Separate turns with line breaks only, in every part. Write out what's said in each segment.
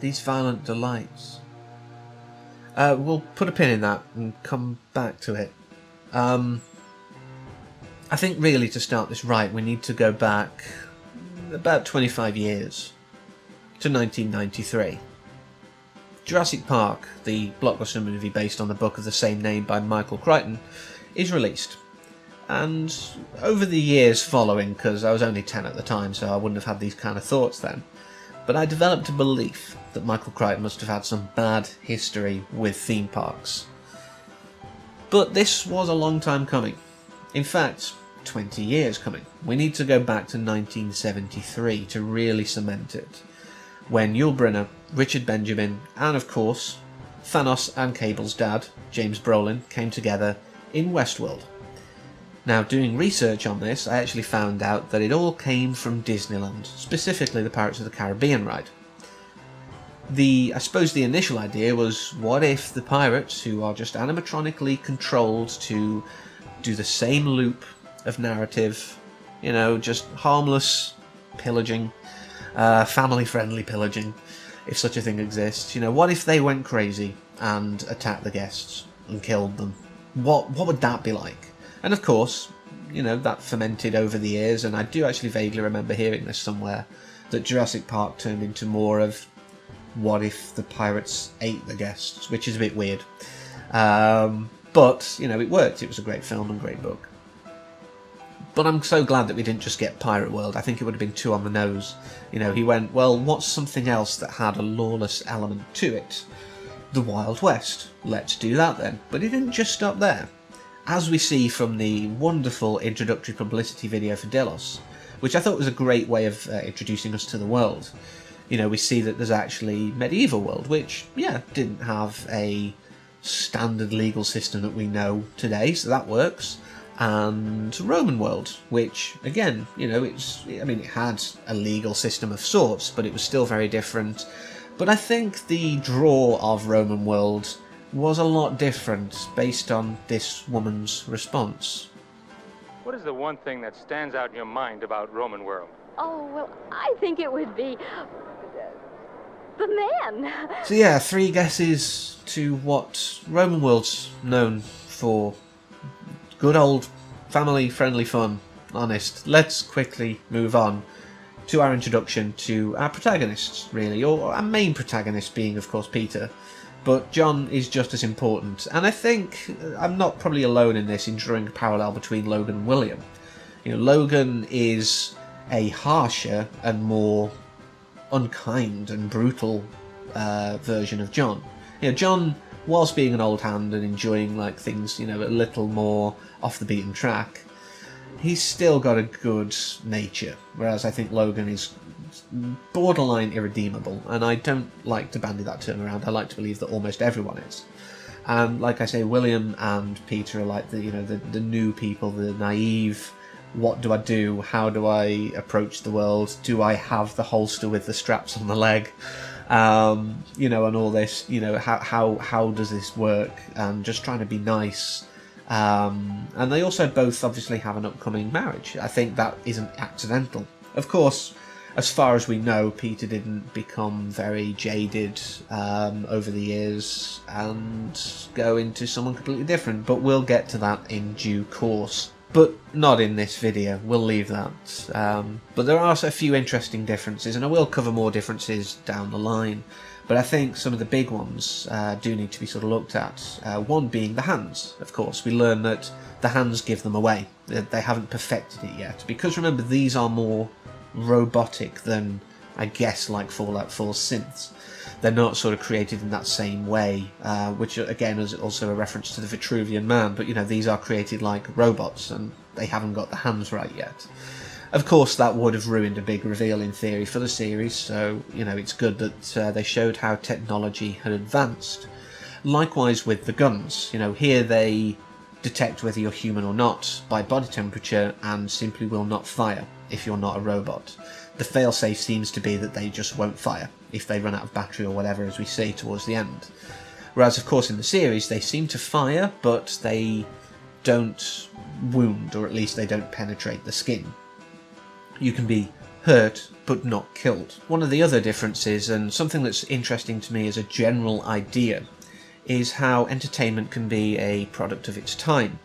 these violent delights. We'll put a pin in that and come back to it. I think really to start this right, we need to go back about 25 years to 1993. Jurassic Park, the blockbuster movie based on the book of the same name by Michael Crichton, is released. And over the years following, because I was only 10 at the time, so I wouldn't have had these kind of thoughts then, but I developed a belief that Michael Crichton must have had some bad history with theme parks. But this was a long time coming. In fact, 20 years coming. We need to go back to 1973 to really cement it, when Yul Brynner, Richard Benjamin, and of course, Thanos and Cable's dad, James Brolin, came together in Westworld. Now, doing research on this, I actually found out that it all came from Disneyland, specifically the Pirates of the Caribbean ride. I suppose the initial idea was, what if the pirates, who are just animatronically controlled to do the same loop of narrative, you know, just harmless pillaging, family-friendly pillaging, if such a thing exists, you know, what if they went crazy and attacked the guests and killed them? What would that be like? And of course, you know, that fermented over the years, and I do actually vaguely remember hearing this somewhere, that Jurassic Park turned into more of what if the pirates ate the guests, which is a bit weird. But, you know, it worked. It was a great film and great book. But I'm so glad that we didn't just get Pirate World. I think it would have been too on the nose. You know, he went, well, what's something else that had a lawless element to it? The Wild West. Let's do that then. But he didn't just stop there. As we see from the wonderful introductory publicity video for Delos, which I thought was a great way of introducing us to the world. You know, we see that there's actually Medieval World, which, yeah, didn't have a standard legal system that we know today, so that works. And Roman World, which, again, you know, it had a legal system of sorts, but it was still very different. But I think the draw of Roman World was a lot different based on this woman's response.
What is the one thing that stands out in your mind about Roman World?
Oh, well, I think it would be the man.
So yeah, 3 guesses to what Roman World's known for. Good old family-friendly fun, honest. Let's quickly move on to our introduction to our protagonists, really, or our main protagonist being, of course, Peter. But John is just as important, and I think I'm not probably alone in this, in drawing a parallel between Logan and William. You know, Logan is a harsher and more unkind and brutal version of John. You know, John, whilst being an old hand and enjoying like things, you know, a little more off the beaten track, he's still got a good nature, whereas I think Logan is borderline irredeemable, and I don't like to bandy that term around. I like to believe that almost everyone is. And like I say, William and Peter are like the new people, the naive. What do I do? How do I approach the world? Do I have the holster with the straps on the leg? You know, and all this. You know, how does this work? And just trying to be nice. And they also both obviously have an upcoming marriage. I think that isn't accidental. Of course, as far as we know, Peter didn't become very jaded over the years and go into someone completely different, but we'll get to that in due course. But not in this video, we'll leave that. But there are a few interesting differences, and I will cover more differences down the line. But I think some of the big ones do need to be sort of looked at. One being the hands, of course. We learn that the hands give them away. They haven't perfected it yet. Because remember, these are more robotic than, I guess, like Fallout 4's synths. They're not sort of created in that same way, which again is also a reference to the Vitruvian Man, but you know, these are created like robots and they haven't got the hands right yet. Of course, that would have ruined a big reveal in theory for the series, so you know, it's good that they showed how technology had advanced. Likewise with the guns, you know, here they detect whether you're human or not by body temperature and simply will not fire if you're not a robot. The failsafe seems to be that they just won't fire if they run out of battery or whatever, as we see towards the end. Whereas, of course, in the series, they seem to fire, but they don't wound, or at least they don't penetrate the skin. You can be hurt but not killed. One of the other differences, and something that's interesting to me as a general idea, is how entertainment can be a product of its time.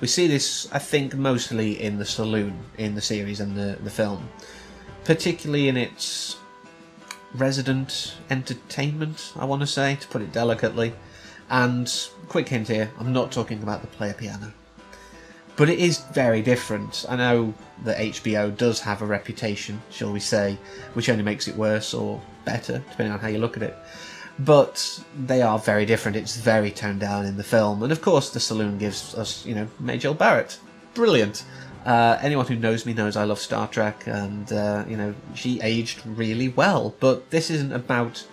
We see this, I think, mostly in the saloon in the series and the film, particularly in its resident entertainment, I want to say, to put it delicately. And quick hint here, I'm not talking about the player piano. But it is very different. I know that HBO does have a reputation, shall we say, which only makes it worse or better, depending on how you look at it. But they are very different. It's very toned down in the film. And of course, the saloon gives us, Majel Barrett. Brilliant. Anyone who knows me knows I love Star Trek, and, she aged really well. But this isn't about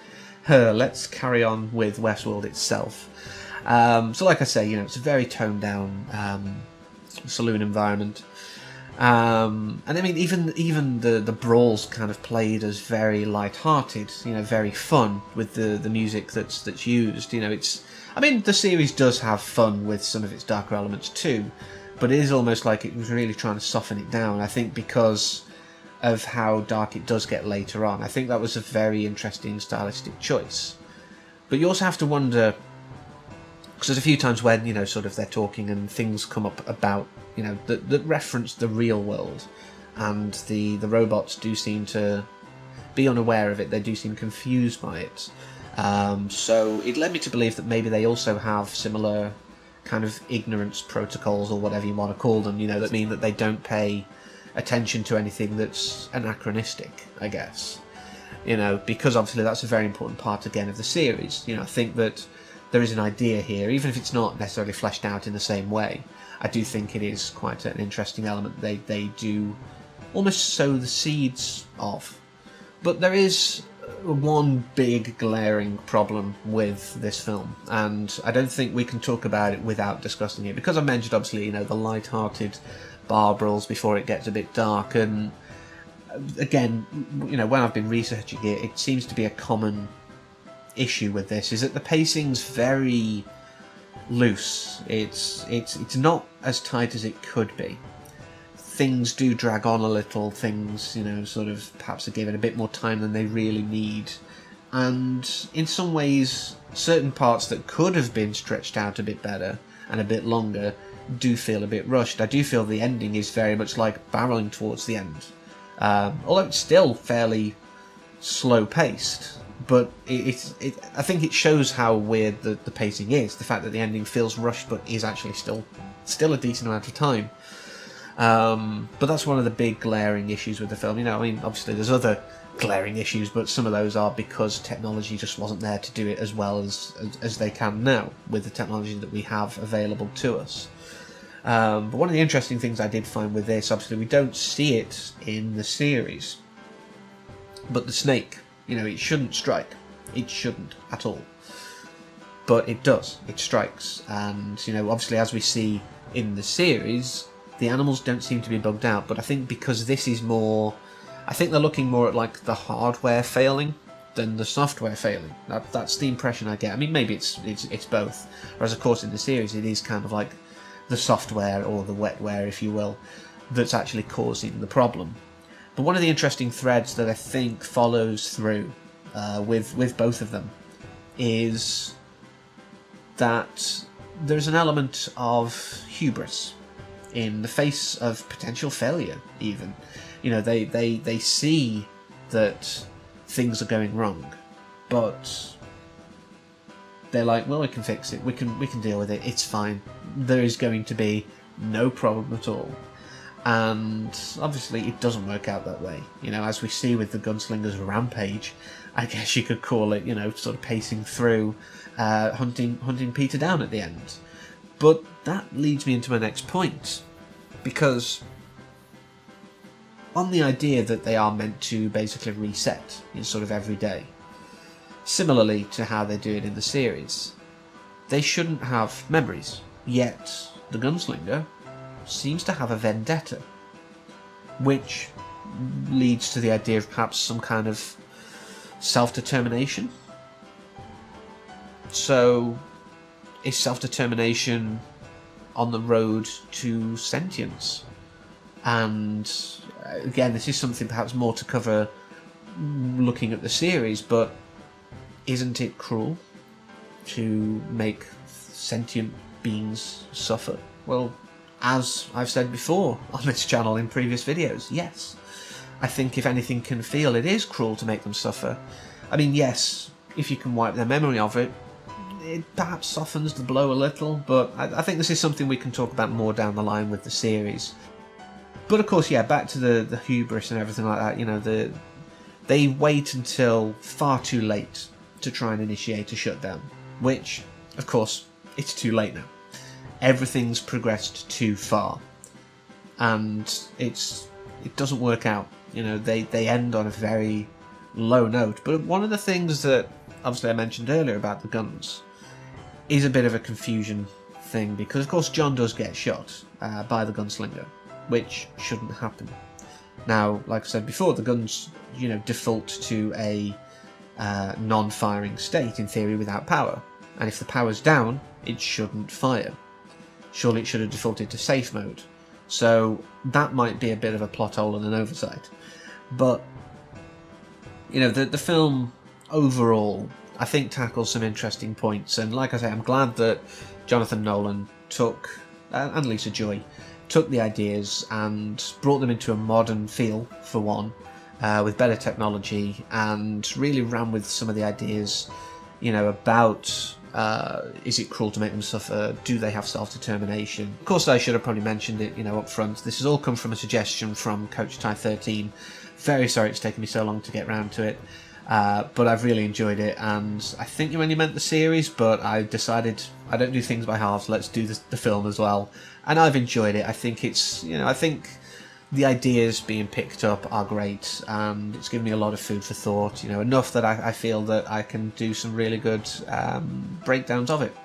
her. Let's carry on with Westworld itself. So like I say, it's a very toned down saloon environment. And I mean, even the brawls kind of played as very light-hearted, very fun with the music that's used. The series does have fun with some of its darker elements too, but it is almost like it was really trying to soften it down. I think because of how dark it does get later on. I think that was a very interesting stylistic choice. But you also have to wonder, because there's a few times when, they're talking and things come up about, that reference the real world, and the robots do seem to be unaware of it. They do seem confused by it. So it led me to believe that maybe they also have similar kind of ignorance protocols, or whatever you want to call them, that mean that they don't pay attention to anything that's anachronistic, I guess. Because obviously that's a very important part, again, of the series. I think that there is an idea here, even if it's not necessarily fleshed out in the same way. I do think it is quite an interesting element they do almost sow the seeds of. But there is one big glaring problem with this film, and I don't think we can talk about it without discussing it, because I mentioned, obviously, the light-hearted bar brawls before it gets a bit dark, and again, when I've been researching it, it seems to be a common issue with this, is that the pacing's very loose. It's not as tight as it could be. Things do drag on a little, things, perhaps are given a bit more time than they really need, and in some ways, certain parts that could have been stretched out a bit better and a bit longer do feel a bit rushed. I do feel the ending is very much like barreling towards the end, although it's still fairly slow-paced. But I think it shows how weird the pacing is. The fact that the ending feels rushed, but is actually still a decent amount of time. But that's one of the big glaring issues with the film. Obviously there's other glaring issues, but some of those are because technology just wasn't there to do it as well as they can now with the technology that we have available to us. But one of the interesting things I did find with this, obviously we don't see it in the series, but the snake, it shouldn't strike. It shouldn't at all. But it does. It strikes. And, obviously as we see in the series, the animals don't seem to be bugged out. But I think because this is more... I think they're looking more at, like, the hardware failing than the software failing. That's the impression I get. Maybe it's both. Whereas, of course, in the series, it is kind of like the software, or the wetware, if you will, that's actually causing the problem. But one of the interesting threads that I think follows through with both of them is that there's an element of hubris in the face of potential failure, even. They see that things are going wrong, but they're like, well, we can fix it, we can deal with it, it's fine, there is going to be no problem at all. And obviously it doesn't work out that way. As we see with the Gunslinger's rampage, I guess you could call it, sort of pacing through, hunting Peter down at the end. But that leads me into my next point, because on the idea that they are meant to basically reset in sort of every day, similarly to how they do it in the series, they shouldn't have memories, yet the Gunslinger seems to have a vendetta, which leads to the idea of perhaps some kind of self-determination. So, is self-determination on the road to sentience? And again, this is something perhaps more to cover looking at the series, but isn't it cruel to make sentient beings suffer? Well, as I've said before on this channel in previous videos, yes. I think if anything can feel, it is cruel to make them suffer. I mean, yes, if you can wipe their memory of it, it perhaps softens the blow a little, but I think this is something we can talk about more down the line with the series. But of course, yeah, back to the hubris and everything like that, you know, they wait until far too late to try and initiate a shutdown, which, of course, it's too late now. Everything's progressed too far, and it doesn't work out. You know, they end on a very low note. But one of the things that, obviously I mentioned earlier about the guns, is a bit of a confusion thing, because of course John does get shot by the gunslinger, which shouldn't happen. Now, like I said before, the guns, you know, default to a non-firing state, in theory, without power. And if the power's down, it shouldn't fire. Surely it should have defaulted to safe mode. So that might be a bit of a plot hole and an oversight. But, you know, the film overall, I think, tackles some interesting points. And like I say, I'm glad that Jonathan Nolan took, and Lisa Joy, took the ideas and brought them into a modern feel, for one, with better technology, and really ran with some of the ideas, you know, about is it cruel to make them suffer? Do they have self-determination? Of course, I should have probably mentioned it, you know, up front. This has all come from a suggestion from Coach Ty 13. Very sorry it's taken me so long to get round to it, but I've really enjoyed it, and I think you only meant the series, but I decided I don't do things by halves. Let's do the film as well, and I've enjoyed it. I think it's, you know, I think the ideas being picked up are great, and it's given me a lot of food for thought, you know, enough that I feel that I can do some really good breakdowns of it.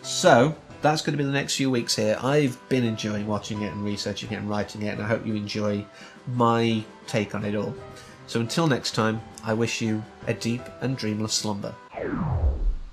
So that's going to be the next few weeks here. I've been enjoying watching it and researching it and writing it, and I hope you enjoy my take on it all. So until next time, I wish you a deep and dreamless slumber.